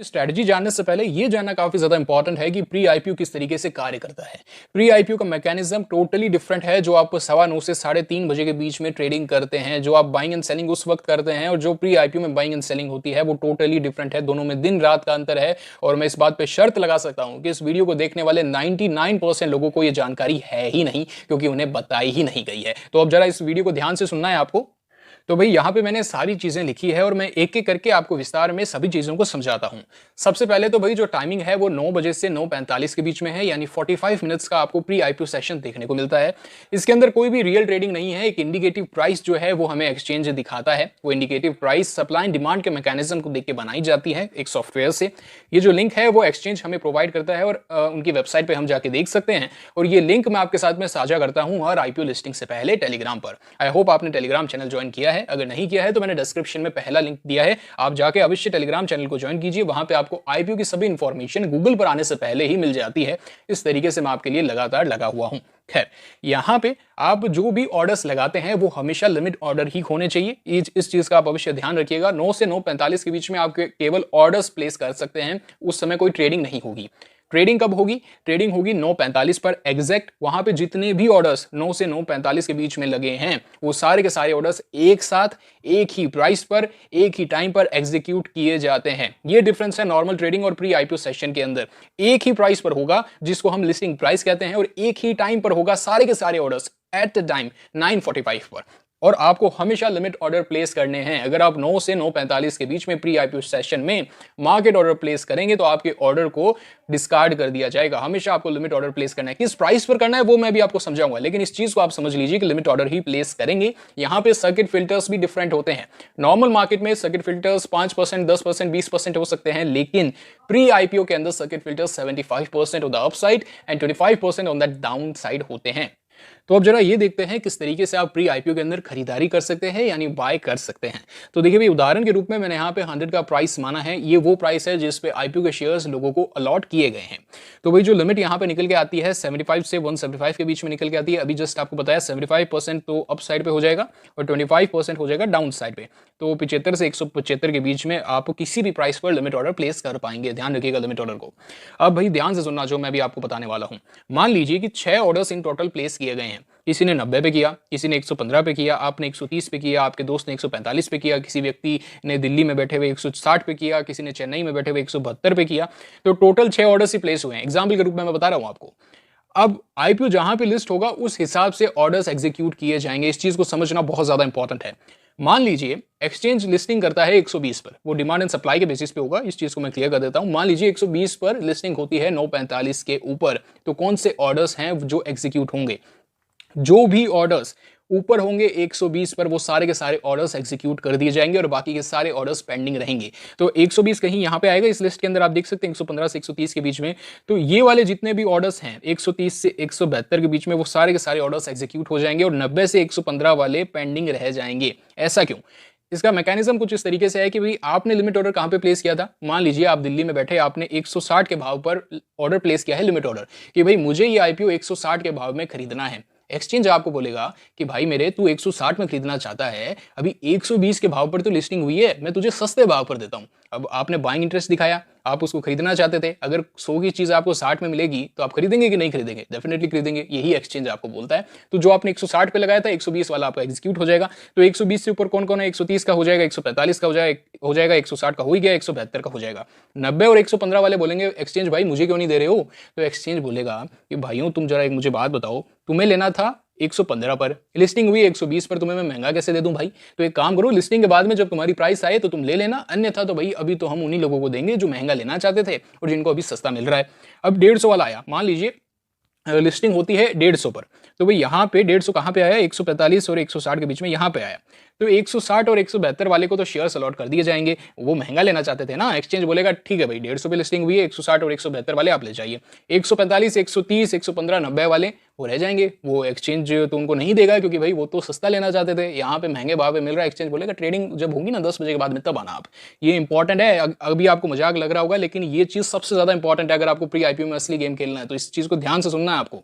Strategy जानने से पहले ये जानना काफी ज्यादा इंपॉर्टेंट है कि प्री आईपीओ किस तरीके से कार्य करता है। प्री आईपीओ का मैकेनिज्म टोटली डिफरेंट है। जो आप 9:15 से 3:30 बजे के बीच में ट्रेडिंग करते हैं, जो आप बाइंग एंड सेलिंग उस वक्त करते हैं, और जो प्री आईपीओ में बाइंग एंड सेलिंग होती है वो टोटली डिफरेंट है। दोनों में दिन रात का अंतर है। और मैं इस बात पे शर्त लगा सकता हूं कि इस वीडियो को देखने वाले 99% लोगों को यह जानकारी है ही नहीं, क्योंकि उन्हें बताई ही नहीं गई है। तो अब जरा इस वीडियो को ध्यान से सुनना है आपको। तो भाई यहाँ पे मैंने सारी चीजें लिखी है और मैं एक एक करके आपको विस्तार में सभी चीजों को समझाता हूँ। सबसे पहले तो भाई जो टाइमिंग है वो 9 बजे से 9:45 के बीच में है, यानी 45 मिनट्स का आपको प्री आईपीओ सेशन देखने को मिलता है। इसके अंदर कोई भी रियल ट्रेडिंग नहीं है। एक इंडिकेटिव प्राइस जो है वो हमें एक्सचेंज दिखाता है। वो indicative price supply and demand के मैकेनिज्म को देख के बनाई जाती है एक सॉफ्टवेयर से। ये जो लिंक है वो एक्सचेंज हमें प्रोवाइड करता है और उनकी वेबसाइट पर हम जाके देख सकते हैं। और ये लिंक मैं आपके साथ में साझा करता हूँ हर आईपीओ लिस्टिंग से पहले टेलीग्राम पर। आई होप आपने टेलीग्राम चैनल ज्वाइन किया है। अगर नहीं किया है तो मैंने डिस्क्रिप्शन में पहला लिंक दिया है, आप जाके अवश्य टेलीग्राम चैनल को ज्वाइन कीजिए। वहां पे आपको आईपीओ की सभी इंफॉर्मेशन गूगल पर आने से पहले ही मिल जाती है। इस तरीके से मैं आपके लिए लगातार लगा हुआ हूं। खैर, यहां पे आप जो भी ऑर्डर्स लगाते हैं वो हमेशा लिमिट ऑर्डर ही होने चाहिए। इस चीज का आप अवश्य ध्यान रखिएगा। 9 से 9:45 के बीच में आप केवल ऑर्डर्स प्लेस कर सकते हैं। उस समय कोई ट्रेडिंग नहीं होगी। ट्रेडिंग कब होगी? ट्रेडिंग होगी 9:45 पर एग्जैक्ट। वहां पे जितने भी ऑर्डर्स 9 से 9:45 के बीच में लगे हैं वो सारे के सारे ऑर्डर्स एक साथ एक ही प्राइस पर एक ही टाइम पर एग्जीक्यूट किए जाते हैं। ये डिफरेंस है नॉर्मल ट्रेडिंग और प्री आईपीओ सेशन के अंदर। एक ही प्राइस पर होगा जिसको हम लिस्टिंग प्राइस कहते हैं, और एक ही टाइम पर होगा सारे के सारे ऑर्डर्स एट द टाइम 9:45 पर। और आपको हमेशा लिमिट ऑर्डर प्लेस करने हैं। अगर आप 9 से 9:45 के बीच में प्री आईपीओ सेशन में मार्केट ऑर्डर प्लेस करेंगे तो आपके ऑर्डर को डिस्कार्ड कर दिया जाएगा। हमेशा आपको लिमिट ऑर्डर प्लेस करना है। किस प्राइस पर करना है वो मैं भी आपको समझाऊंगा, लेकिन इस चीज को आप समझ लीजिए कि लिमिट ऑर्डर ही प्लेस करेंगे। यहां पे सर्किट फिल्टर्स भी डिफरेंट होते हैं। नॉर्मल मार्केट में सर्किट फिल्टर्स 5%, 10%, 20% हो सकते हैं, लेकिन प्री आईपीओ के अंदर circuit filters 75% on the upside and 25% on the down side होते हैं। तो अब जरा ये देखते हैं किस तरीके से आप प्री आईपीओ के अंदर खरीदारी कर सकते हैं, यानी बाय कर सकते हैं। तो देखिए भाई, उदाहरण के रूप में मैंने यहाँ पे 100 का प्राइस माना है। ये वो प्राइस है जिस पे आईपीओ के शेयर्स लोगों को अलॉट किए गए हैं। तो भाई जो लिमिट यहाँ पे निकल के आती है 75 से 175 के बीच में निकल के आती है। अभी जस्ट आपको बताया 75% तो अप साइड पे हो जाएगा और 25% हो जाएगा डाउन साइड पे। तो 75 से 175 के बीच में आप किसी भी प्राइस पर लिमिट ऑर्डर प्लेस कर पाएंगे। ध्यान रखिएगा लिमिट ऑर्डर को। अब भाई ध्यान से सुनना जो मैं भी आपको बताने वाला हूँ। मान लीजिए कि 6 ऑर्डर्स इन टोटल प्लेस किए गए हैं। किसी ने 90 पे किया, किसी ने 115 पे किया, आपने 130 पे किया, आपके दोस्त ने 145 पे किया, किसी व्यक्ति ने दिल्ली में बैठे हुए 160 पे किया, किसी ने चेन्नई में बैठे हुए 172 पे किया। तो टोटल 6 ऑर्डर्स ही प्लेस हुए हैं। एग्जाम्पल के रूप में मैं बता रहा हूं आपको। अब आईपीओ जहां पे लिस्ट होगा उस हिसाब से ऑर्डर्स एग्जीक्यूट किए जाएंगे। इस चीज को समझना बहुत ज्यादा इंपॉर्टेंट है। मान लीजिए एक्सचेंज लिस्टिंग करता है 120 पर, वो डिमांड एंड सप्लाई के बेसिस पे होगा। इस चीज को मैं क्लियर कर देता हूं। मान लीजिए 120 पर लिस्टिंग होती है 9:45 के ऊपर, तो कौन से ऑर्डर्स हैं जो एग्जीक्यूट होंगे? जो भी ऑर्डर्स ऊपर होंगे 120 पर वो सारे के सारे ऑर्डर्स एग्जीक्यूट कर दिए जाएंगे और बाकी के सारे ऑर्डर्स पेंडिंग रहेंगे। तो 120 कहीं यहां पे आएगा इस लिस्ट के अंदर, आप देख सकते हैं 115 से 130 के बीच में। तो ये वाले जितने भी ऑर्डर्स हैं 130 से 172 के बीच में वो सारे के सारे ऑर्डर्स एग्जीक्यूट हो जाएंगे और 90 से 115 वाले पेंडिंग रह जाएंगे। ऐसा क्यों? इसका मैकेनिज्म कुछ इस तरीके से है कि भाई आपने लिमिट ऑर्डर कहां पे प्लेस किया था। मान लीजिए आप दिल्ली में बैठे, आपने 160 के भाव पर ऑर्डर प्लेस किया है, लिमिट ऑर्डर, कि भाई मुझे ये आईपीओ 160 के भाव में खरीदना है। एक्सचेंज आपको बोलेगा कि भाई मेरे तू 160 में खरीदना चाहता है, अभी 120 के भाव पर तो लिस्टिंग हुई है, मैं तुझे सस्ते भाव पर देता हूं। अब आपने बाइंग इंटरेस्ट दिखाया, आप उसको खरीदना चाहते थे। अगर 100 की चीज आपको 60 में मिलेगी तो आप खरीदेंगे कि नहीं खरीदेंगे? डेफिनेटली खरीदेंगे। यही एक्सचेंज आपको बोलता है। तो जो आपने 160 पे लगाया था 120 वाला आपका एग्जीक्यूट हो जाएगा। तो 120 से ऊपर कौन कौन है? 130 का हो जाएगा, 145 का हो जाएगा, 160 का हो ही गया, 172 का हो जाएगा। 90 और 115 वाले बोलेंगे एक्सचेंज भाई मुझे क्यों नहीं दे रहे हो? तो एक्सचेंज बोलेगा कि भाइयों तुम जरा एक मुझे बात बताओ, तुम्हें लेना था 115 पर, लिस्टिंग हुई 120 पर, तुम्हें मैं महंगा कैसे दे दूं भाई? तो एक काम करो, लिस्टिंग के बाद में जब तुम्हारी प्राइस आए तो तुम ले लेना, अन्यथा तो भाई अभी तो हम उन्हीं लोगों को देंगे जो महंगा लेना चाहते थे और जिनको अभी सस्ता मिल रहा है। अब 150 वाला आया, मान लीजिए लिस्टिंग होती है 150 पर, तो भाई यहाँ पे 150 कहाँ पे आया? 145 और 160 के बीच में यहाँ पे आया। तो 160 और 172 वाले को तो शेयर्स अलॉट कर दिए जाएंगे। वो महंगा लेना चाहते थे ना। एक्सचेंज बोलेगा ठीक है भाई 150 पे लिस्टिंग हुई है, 160 और 172 वाले आप ले जाइए। 145, 130, 115, 90 वाले वो रह जाएंगे। वो एक्सचेंज तो उनको नहीं देगा क्योंकि भाई वो तो सस्ता लेना चाहते थे, यहाँ पे महंगे भाव में मिल रहा है। एक्सचेंज बोलेगा ट्रेडिंग जब होगी ना 10 बजे के बाद में तब आना आप। ये इंपॉर्टेंट है। अभी आपको मजाक लग रहा होगा लेकिन ये चीज सबसे ज्यादा इंपॉर्टेंट है अगर आपको प्री आईपीओ में असली गेम खेलना है। तो इस चीज को ध्यान से सुनना है आपको।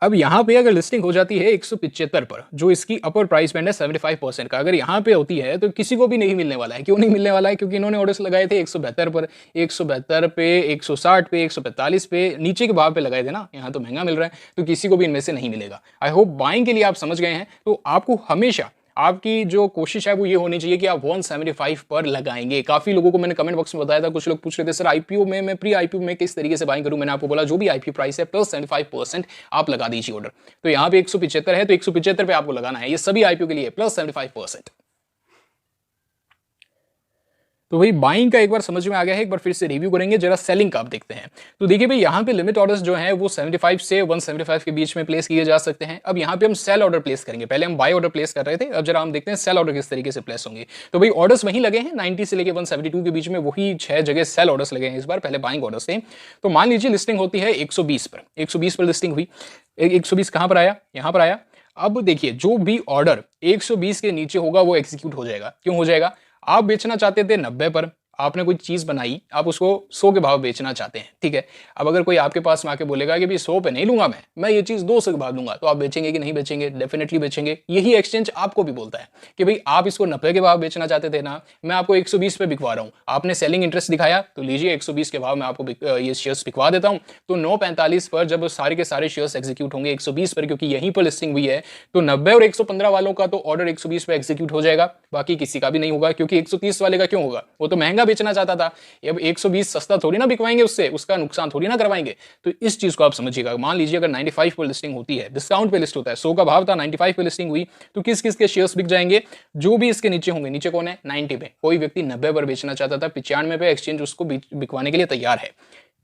अब यहाँ पे अगर लिस्टिंग हो जाती है 175 पर, जो इसकी अपर प्राइस बैंड है 75% का, अगर यहाँ पे होती है तो किसी को भी नहीं मिलने वाला है। क्यों नहीं मिलने वाला है? क्योंकि इन्होंने ऑर्डर्स लगाए थे 172 पर, 172 पे, 160 पे, 145 पे, नीचे के भाव पे लगाए थे ना, यहाँ तो महंगा मिल रहा है, तो किसी को भी इनमें से नहीं मिलेगा। आई होप बाइंग के लिए आप समझ गए हैं। तो आपको हमेशा आपकी जो कोशिश है वो ये होनी चाहिए कि आप 175 पर लगाएंगे। काफी लोगों को मैंने कमेंट बॉक्स में बताया था, कुछ लोग पूछ रहे थे सर आईपीओ में, मैं प्री आईपीओ में किस तरीके से बाइंग करूं। मैंने आपको बोला जो भी आईपीओ प्राइस है प्लस 75% आप लगा दीजिए ऑर्डर। तो यहाँ पे 175 है तो 175 पे आपको लगाना है, ये सभी आईपीओ के लिए प्लस 75%। तो वही बाइंग का एक बार समझ में आ गया है, एक बार फिर से रिव्यू करेंगे। जरा सेलिंग का आप देखते हैं तो देखिए भाई यहाँ पे लिमिट ऑर्डर्स जो हैं वो 75 से 175 के बीच में प्लेस किए जा सकते हैं। अब यहाँ पे हम सेल ऑर्डर प्लेस करेंगे, पहले हम बाय ऑर्डर प्लेस कर रहे थे, अब जरा हम देखते हैं सेल ऑर्डर किस तरीके से प्लेस होंगे। तो भाई ऑर्डर्स वहीं लगे हैं 90 से लेकर 172 के बीच में, वही 6 जगह सेल ऑर्डर्स लगे हैं इस बार, पहले बाइंग ऑर्डर्स थे। तो मान लीजिए लिस्टिंग होती है 120 पर, 120 पर लिस्टिंग हुई। 120 कहां पर आया? यहां पर आया। अब देखिए जो भी ऑर्डर 120 के नीचे होगा वो एग्जीक्यूट हो जाएगा। क्यों हो जाएगा? आप बेचना चाहते थे 90 पर, आपने कोई चीज बनाई, आप उसको 100 के भाव बेचना चाहते हैं, ठीक है। अब अगर कोई आपके पास में आके बोलेगा कि भाई 100 पे नहीं लूंगा, मैं ये चीज 200 के भाव दूंगा, तो आप बेचेंगे कि नहीं बेचेंगे? डेफिनेटली बेचेंगे। यही एक्सचेंज आपको भी बोलता है कि भाई आप इसको 90 के भाव बेचना चाहते थे ना, मैं आपको 120 पे बिकवा रहा हूं, आपने सेलिंग इंटरेस्ट दिखाया तो लीजिए 120 के भाव में आपको ये शेयर्स बिकवा देता हूं। तो 9:45 पर जब सारे के सारे शेयर्स एग्जीक्यूट होंगे 120 पर, क्योंकि यहीं पर लिस्टिंग हुई है, तो 90 और 115 वालों का तो ऑर्डर 120 पे एग्जीक्यूट हो जाएगा, बाकी किसी का भी नहीं होगा। क्योंकि 130 वाले का क्यों होगा? वो तो महंगा बेचना चाहता था, अब 120 सस्ता थोड़ी ना बिकवाएंगे, उससे उसका नुकसान थोड़ी ना करवाएंगे। तो इस चीज को आप समझिएगा। मान लीजिए अगर 95 पर लिस्टिंग होती है, डिस्काउंट पे लिस्ट होता है, 100 का भाव था, 95 पे लिस्टिंग हुई, तो किस किस के शेयर्स बिक जाएंगे? जो भी इसके नीचे होंगे। नीचे कौन है? 90 पे। कोई व्यक्ति 90 पर बेचना चाहता था, 95 पे एक्सचेंज उसको बिकवाने के लिए तैयार है।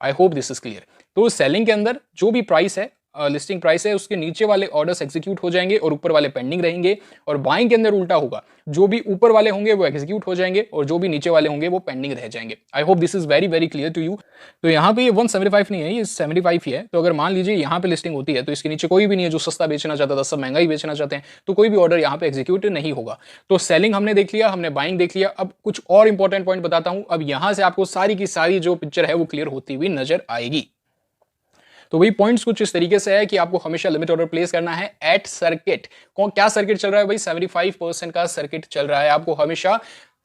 आई होप दिस इज क्लियर। तो सेलिंग के अंदर जो भी प्राइस है, लिस्टिंग प्राइस है, उसके नीचे वाले ऑर्डर्स एग्जीक्यूट हो जाएंगे और ऊपर वाले पेंडिंग रहेंगे। और बाइंग के अंदर उल्टा होगा, जो भी ऊपर वाले होंगे वो एग्जीक्यूट हो जाएंगे और जो भी नीचे वाले होंगे वो पेंडिंग रह जाएंगे। I hope this is very very clear to you. तो यहाँ पे ये 175 नहीं है, ये 75 ही है। तो अगर मान लीजिए यहाँ पे लिस्टिंग होती है तो इसके नीचे कोई भी नहीं है जो सस्ता बेचना चाहता था, सब महंगा ही बेचना चाहते हैं, तो कोई भी ऑर्डर यहाँ पे एग्जीक्यूट नहीं होगा। तो सेलिंग हमने देख लिया, हमने बाइंग देख लिया। अब कुछ और इंपॉर्टेंट पॉइंट बताता हूं। अब यहां से आपको सारी की सारी जो पिक्चर है वो क्लियर होती हुई नजर आएगी। तो वही पॉइंट्स कुछ इस तरीके से है कि आपको हमेशा लिमिट ऑर्डर प्लेस करना है एट सर्किट। क्या सर्किट चल रहा है भाई? 75% का सर्किट चल रहा है। आपको हमेशा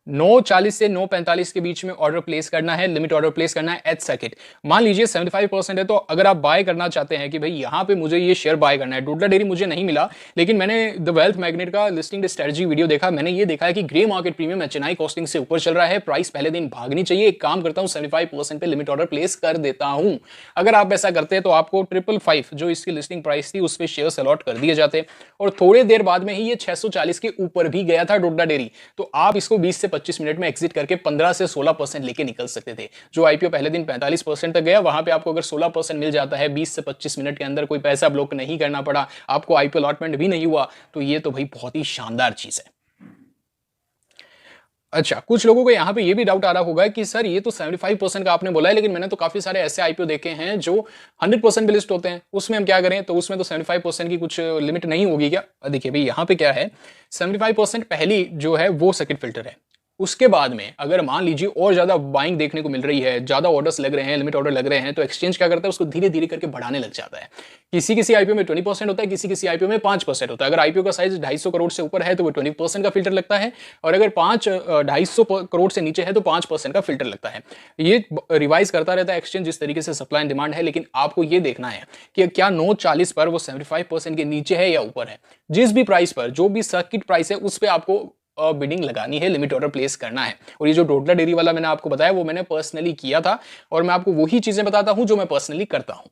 9:40 से 9:45 के बीच में ऑर्डर प्लेस करना है, लिमिट ऑर्डर प्लेस करना है एट सर्किट। मान लीजिए 75% है, तो अगर आप बाय करना चाहते हैं कि भाई यहां पे मुझे ये शेयर बाय करना है, डोडला डेयरी मुझे नहीं मिला, लेकिन मैंने द वेल्थ मैग्नेट का लिस्टिंग स्ट्रेटजी वीडियो देखा, मैंने ये देखा है कि grey market premium HNI costing से ऊपर चल रहा है, प्राइस पहले दिन भागनी चाहिए। एक काम करता हूं 75% पे लिमिट ऑर्डर प्लेस कर देता हूं। अगर आप ऐसा करते हैं तो आपको 555 जो इसकी लिस्टिंग प्राइस थी उस पर शेयर अलॉट कर दिए जाते, और थोड़े देर बाद में ही ये 640 के ऊपर भी गया था डोडला डेयरी, तो आप इसको 20 से 25 मिनट में एग्जिट करके 15 से 16% लेके निकल सकते थे। जो आईपीओ पहले दिन 45% तक गया, वहां पे आपको अगर 16% मिल जाता है 20 से 25 मिनट के अंदर, कोई पैसा ब्लॉक नहीं करना पड़ा, आपको आईपीओ अलॉटमेंट भी नहीं हुआ, तो ये तो भाई बहुत ही शानदार चीज है। अच्छा, कुछ लोगों को यहां पे ये भी डाउट आ रहा होगा कि सर ये तो 75% का आपने बोला है, लेकिन मैंने तो काफी सारे ऐसे आईपीओ देखे हैं जो 100% पे लिस्ट होते हैं, उसमें हम क्या करें? तो उसमें तो 75% की कुछ लिमिट नहीं होगी क्या? देखिए भाई यहां पे क्या है, 75% पहली जो है वो सर्किट फिल्टर है। उसके बाद में अगर मान लीजिए और ज्यादा बाइंग देखने को मिल रही है, ज्यादा ऑर्डर्स लग रहे हैं, लिमिट ऑर्डर लग रहे हैं, तो एक्सचेंज क्या करता है? उसको धीरे धीरे करके बढ़ाने लग जाता है। किसी किसी आईपीओ में 20% होता है, किसी किसी आईपीओ में 5% होता है। अगर आईपीओ का साइज 250 करोड़ से ऊपर है तो वो 20% का फिल्टर लगता है, और अगर 250 करोड़ से नीचे है तो 5% का फिल्टर लगता है। ये रिवाइज करता रहता है एक्सचेंज जिस तरीके से सप्लाई एंड डिमांड है। लेकिन आपको ये देखना है कि क्या 9:40 पर वो 75% के नीचे है या ऊपर है। जिस भी प्राइस पर, जो भी सर्किट प्राइस है, उस पर आपको बिडिंग लगानी है, लिमिट ऑर्डर प्लेस करना है। और ये जो डोडला डेयरी वाला मैंने आपको बताया वो मैंने पर्सनली किया था, और मैं आपको वही चीजें बताता हूं जो मैं पर्सनली करता हूं।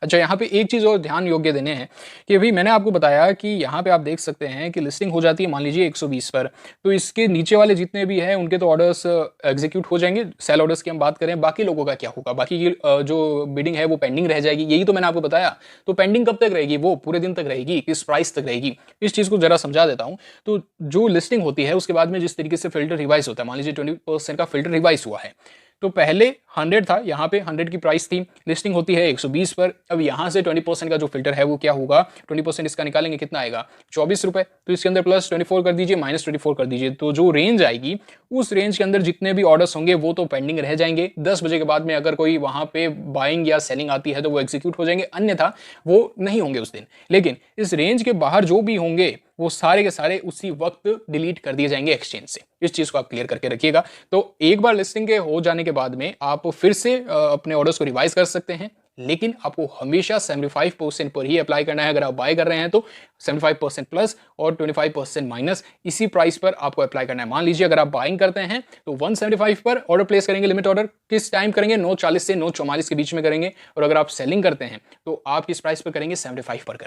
अच्छा, यहाँ पे एक चीज और ध्यान योग्य देने हैं कि अभी मैंने आपको बताया कि यहाँ पे आप देख सकते हैं कि लिस्टिंग हो जाती है मान लीजिए 120 पर, तो इसके नीचे वाले जितने भी हैं उनके तो ऑर्डर्स एग्जीक्यूट हो जाएंगे। सेल ऑर्डर्स की हम बात करें, बाकी लोगों का क्या होगा? बाकी की जो बिडिंग है वो पेंडिंग रह जाएगी। यही तो मैंने आपको बताया। तो पेंडिंग कब तक रहेगी? वो पूरे दिन तक रहेगी, किस प्राइस तक रहेगी? इस चीज को जरा समझा देता हूँ। तो जो लिस्टिंग होती है उसके बाद में जिस तरीके से फिल्टर रिवाइज होता है, मान लीजिए 20% का फिल्टर रिवाइज हुआ है, तो पहले 100 था, यहाँ पे 100 की प्राइस थी, लिस्टिंग होती है 120 पर। अब यहाँ से 20% का जो फिल्टर है वो क्या होगा, 20% इसका निकालेंगे, कितना आएगा 24 रुपए। तो इसके अंदर प्लस 24 कर दीजिए, माइनस 24 कर दीजिए, तो जो रेंज आएगी उस रेंज के अंदर जितने भी ऑर्डर्स होंगे वो तो पेंडिंग रह जाएंगे। 10 बजे के बाद में अगर कोई वहां पे बाइंग या सेलिंग आती है तो वो एग्जीक्यूट हो जाएंगे, अन्यथा वो नहीं होंगे उस दिन। लेकिन इस रेंज के बाहर जो भी होंगे वो सारे के सारे उसी वक्त डिलीट कर दिए जाएंगे एक्सचेंज से। इस चीज को आप क्लियर करके रखिएगा। तो एक बार लिस्टिंग के हो जाने के बाद में आप फिर से अपने ऑर्डर्स को रिवाइज कर सकते हैं, लेकिन आपको हमेशा 75% पर ही अप्लाई करना है। अगर आप बाय कर रहे हैं तो 75% प्लस और 25% माइनस, इसी प्राइस पर आपको अप्लाई करना है। मान लीजिए अगर आप बाइंग करते हैं तो 175 पर ऑर्डर प्लेस करेंगे, लिमिट ऑर्डर किस टाइम करेंगे, 9:40 से 9:44 के बीच में करेंगे। और अगर आप सेलिंग करते हैं तो आप किस प्राइस पर करेंगे, 75 पर करेंगे।